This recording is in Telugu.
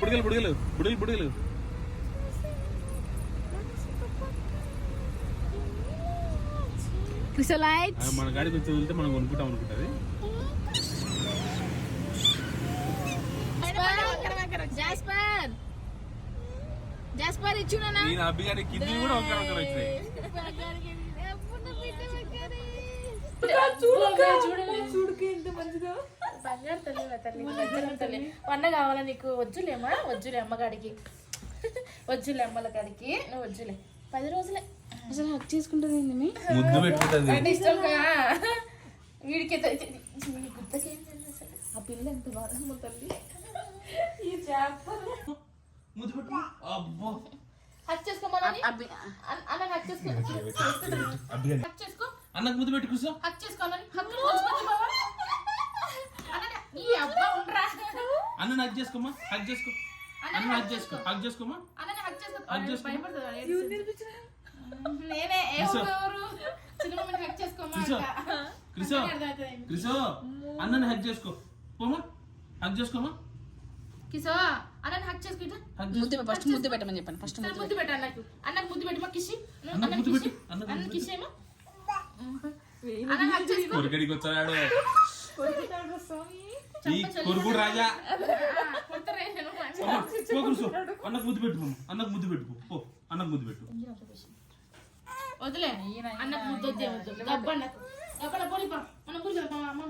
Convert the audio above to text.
బుడిగలు బుడిగలు బుడిగలు బుడిగలు మన గాడి కొంచెం వెళ్తే మనం కొనుక్కుంటాం అనుకుంటుంది. నేను అబ్బిగాడి కింది కూడా ఒకరు వచ్చినాయి. వన్న కావాలా నీకు? వజ్జులేమా? వజ్జులే అమ్మగాడికి, వజ్జులే అమ్మల కాడికి. నువ్వు వజ్జులే 10 రోజులే అసలు హక్ చేసుకుంటుంది. ముద్దు పెట్టుకుంటుంది ఇష్టం వీడికి. గుర్తకేం అసలు ఆ పిల్ల ఎంత బాగా తల్లి. ఈ ముద్దు పెట్టు. అబ్బో హక్ చేసుకోమని అన్న హక్ చేసుకో. హక్ చేసుకో అన్నకు ముద్దు పెట్టు. కూర్చో. హక్ చేసుకోవాలని అన్న హక్ చేసుకోమా. హక్ చేసుకో. అన్న హక్ చేసుకో. హక్ చేసుకోమా. హక్ చేసుకో. నేనే హక్ చేసుకోమా. క్రిసో అన్నని హక్ చేసుకో. పోమా. హక్ చేసుకోమా. కిసో అన్నని హక్ చేసుకో. ఫస్ట్ ముద్దు పెట్టమని చెప్పండి. ఫస్ట్ ముద్దు పెట్ట అన్నకు. అన్నకు ముద్దు పెట్టమా. కిసి ముద్దు పెట్టు. అన్న కిసేమా. కొరికడికి వచ్చాడు ఈ కొరుకుడు రాజా. అన్నకు ముద్దు పెట్టు. అన్నకు ముద్దు పెట్టుకో. పో అన్నకు ముద్దు పెట్టు. వదిలే అన్నకు ముద్దు వద్దే వద్దు. డబ్బా అన్నకు. డబ్బా పోలిపా. మనం